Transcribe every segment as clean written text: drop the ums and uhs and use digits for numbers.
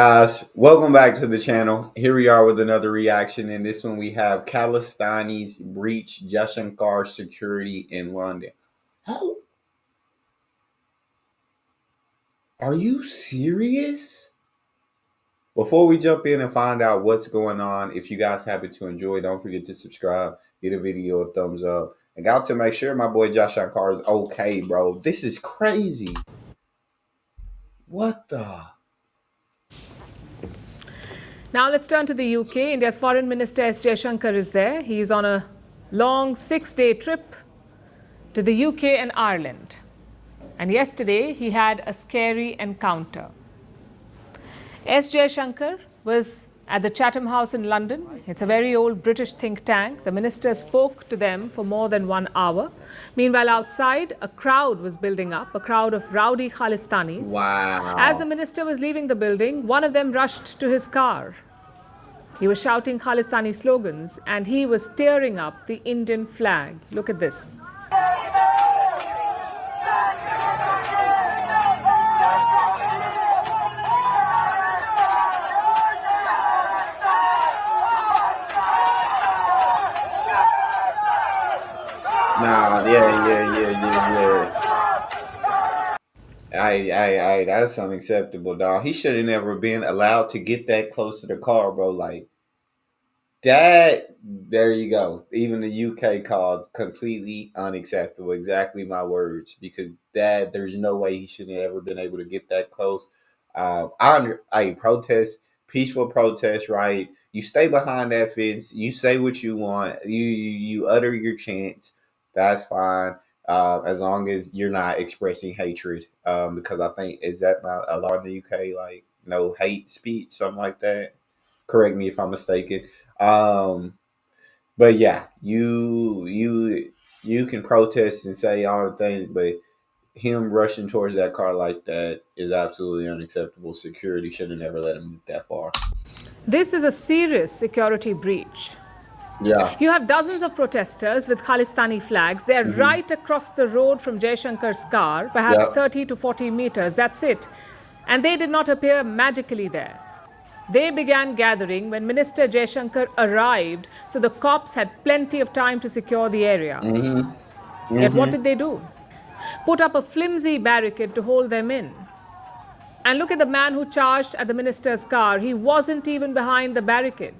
Guys, welcome back to the channel. Here we are with another reaction. In this one, we have Khalistanis breach Jaishankar security in London. Oh, are you serious? Before we jump in and find out what's going on, if you guys happen to enjoy, don't forget to subscribe, give the video a thumbs up, and got to make sure my boy Jaishankar is okay, bro. This is crazy. What the? Now let's turn to the UK. India's Foreign Minister S. Jaishankar is there. He is on a long 6-day trip to the UK and Ireland. And yesterday he had a scary encounter. S. Jaishankar was at the Chatham House in London. It's a very old British think tank. The minister spoke to them for more than 1 hour. Meanwhile, outside, a crowd was building up, a crowd of rowdy Khalistanis. Wow. As the minister was leaving the building, one of them rushed to his car. He was shouting Khalistani slogans and he was tearing up the Indian flag. Look at this. Nah, yeah. That's unacceptable, dog. He should have never been allowed to get that close to the car, bro. Like that. There you go. Even the UK called completely unacceptable. Exactly my words. Because that there's no way he should have ever been able to get that close. I protest, peaceful protest, right? You stay behind that fence. You say what you want. You utter your chants. That's fine. As long as you're not expressing hatred. Because I think is that not a law in the UK, like no hate speech, something like that. Correct me if I'm mistaken. Um, but yeah, you can protest and say all the things, but him rushing towards that car like that is absolutely unacceptable. Security should have never let him get that far. This is a serious security breach. Yeah. You have dozens of protesters with Khalistani flags. They're right across the road from Jaishankar's car, perhaps Yep. 30 to 40 meters. That's it. And they did not appear magically there. They began gathering when Minister Jaishankar arrived, so the cops had plenty of time to secure the area. Yet what did they do? Put up a flimsy barricade to hold them in. And look at the man who charged at the minister's car. He wasn't even behind the barricade.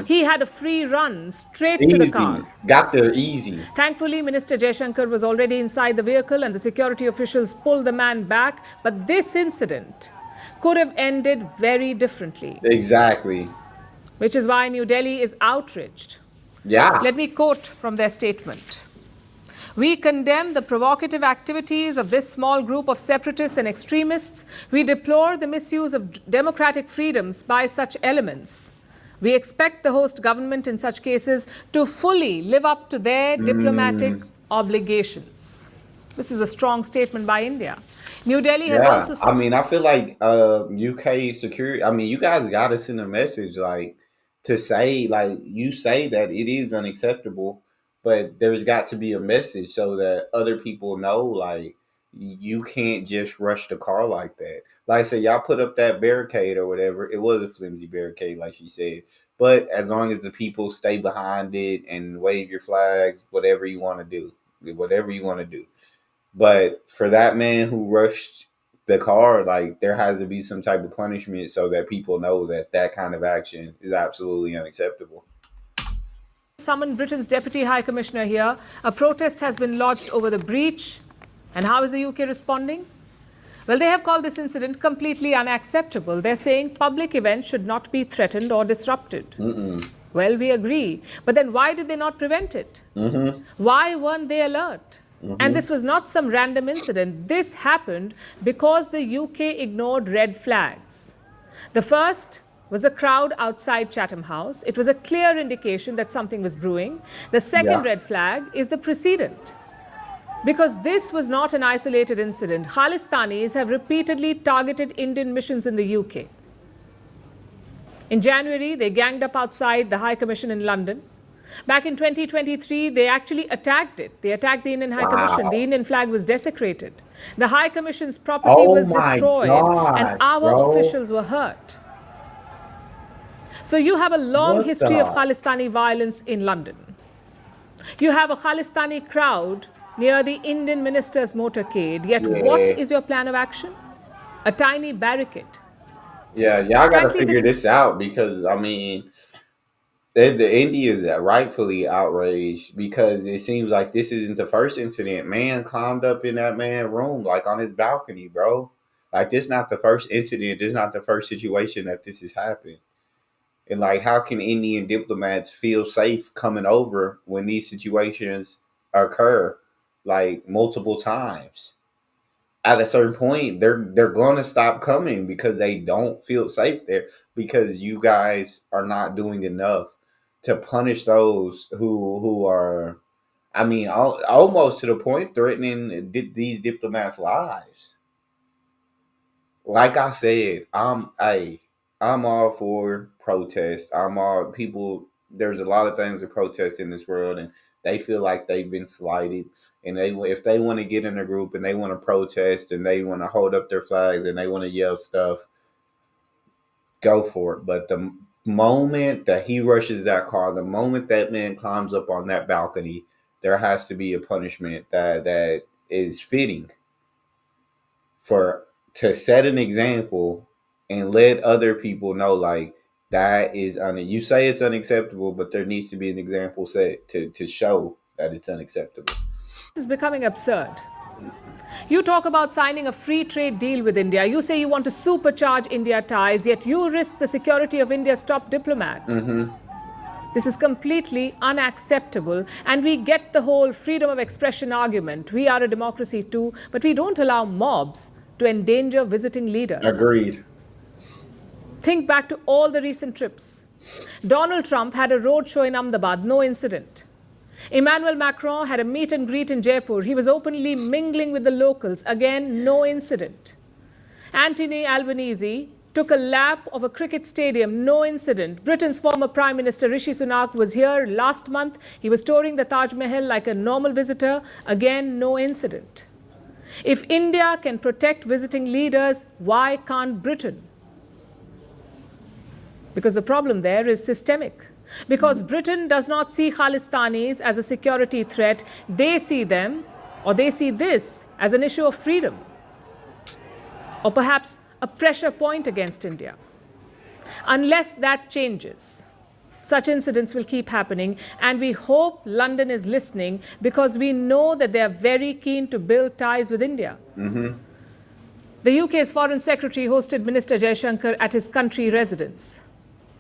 He had a free run straight to the Easy. car. Got there easy. Thankfully, Minister Jaishankar was already inside the vehicle and the security officials pulled the man back. But this incident could have ended very differently. Exactly. Which is why New Delhi is outraged. Yeah. Let me quote from their statement. We condemn the provocative activities of this small group of separatists and extremists. We deplore the misuse of democratic freedoms by such elements. We expect the host government in such cases to fully live up to their diplomatic obligations. This is a strong statement by India. New Delhi has Yeah. also I mean, I feel like UK security. I mean, you guys got to send a message like to say like you say that it is unacceptable, but there's got to be a message so that other people know like you can't just rush the car like that. Like I said, y'all put up that barricade or whatever. It was a flimsy barricade, like she said. But as long as the people stay behind it and wave your flags, whatever you want to do, whatever you want to do. But for that man who rushed the car, like there has to be some type of punishment so that people know that that kind of action is absolutely unacceptable. summoned Britain's Deputy High Commissioner here. A protest has been lodged over the breach. And how is the UK responding? Well, they have called this incident completely unacceptable. They're saying public events should not be threatened or disrupted. Well, we agree. But then why did they not prevent it? Why weren't they alert? And this was not some random incident. This happened because the UK ignored red flags. The first was a crowd outside Chatham House. It was a clear indication that something was brewing. The second red flag is the precedent. Because this was not an isolated incident. Khalistanis have repeatedly targeted Indian missions in the UK. In January, they ganged up outside the High Commission in London. Back in 2023, they actually attacked it. They attacked the Indian High Commission. The Indian flag was desecrated. The High Commission's property was destroyed, and our officials were hurt. So you have a long What history of the? Khalistani violence in London. You have a Khalistani crowd near the Indian minister's motorcade. Yet, what Yeah. is your plan of action? A tiny barricade. Yeah, y'all got to Frankly, figure this is this out because I mean, the Indians are rightfully outraged because it seems like this isn't the first incident. Man climbed up in that man room like on his balcony, bro. Like this not the first incident. This not the first situation that this has happened. And like, how can Indian diplomats feel safe coming over when these situations occur like multiple times? At a certain point, they're going to stop coming because they don't feel safe there because you guys are not doing enough to punish those who are, I mean, almost to the point threatening these diplomats' lives. Like I said, I'm all for protest. I'm all people. There's a lot of things to protest in this world, and they feel like they've been slighted. And they, if they want to get in a group and they want to protest and they want to hold up their flags and they want to yell stuff, go for it. But the moment that he rushes that car, the moment that man climbs up on that balcony, there has to be a punishment that is fitting for to set an example and let other people know like that is you say it's unacceptable, but there needs to be an example set to show that it's unacceptable. becoming absurd. You talk about signing a free trade deal with India. You say you want to supercharge India ties, yet you risk the security of India's top diplomat. Mm-hmm. This is completely unacceptable. And we get the whole freedom of expression argument. We are a democracy too, but we don't allow mobs to endanger visiting leaders. Agreed. Think back to all the recent trips. Donald Trump had a roadshow in Ahmedabad, no incident. Emmanuel Macron had a meet and greet in Jaipur. He was openly mingling with the locals. Again, no incident. Anthony Albanese took a lap of a cricket stadium, no incident. Britain's former Prime Minister Rishi Sunak was here last month. He was touring the Taj Mahal like a normal visitor. Again, no incident. If India can protect visiting leaders, why can't Britain? Because the problem there is systemic. Because Britain does not see Khalistanis as a security threat, they see them, or they see this as an issue of freedom, or perhaps a pressure point against India. Unless that changes, such incidents will keep happening, and we hope London is listening because we know that they are very keen to build ties with India. Mm-hmm. The UK's Foreign Secretary hosted Minister Jaishankar at his country residence.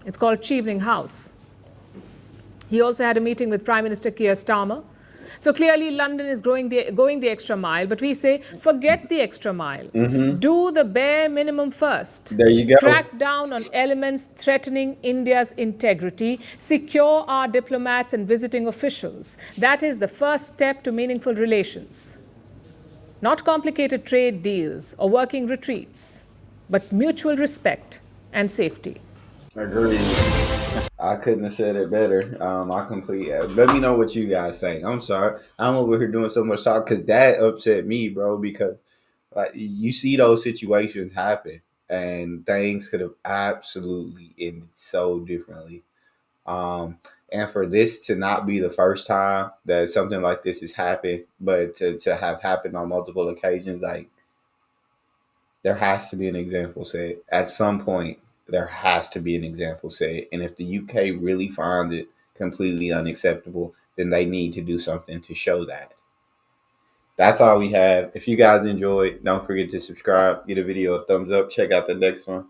It's called Chevening House. He also had a meeting with Prime Minister Keir Starmer. So clearly, London is going the extra mile. But we say, forget the extra mile. Mm-hmm. Do the bare minimum first. There you go. Crack down on elements threatening India's integrity. Secure our diplomats and visiting officials. That is the first step to meaningful relations. Not complicated trade deals or working retreats, but mutual respect and safety. Agreed. I couldn't have said it better. I completely. Let me know what you guys think. I'm sorry. I'm over here doing so much talk because that upset me, bro. Because like you see those situations happen, and things could have absolutely ended so differently. And for this to not be the first time that something like this has happened, but to have happened on multiple occasions, like there has to be an example set. At some point, there has to be an example set. And if the UK really finds it completely unacceptable, then they need to do something to show that. That's all we have. If you guys enjoyed, don't forget to subscribe, give the video a thumbs up, check out the next one.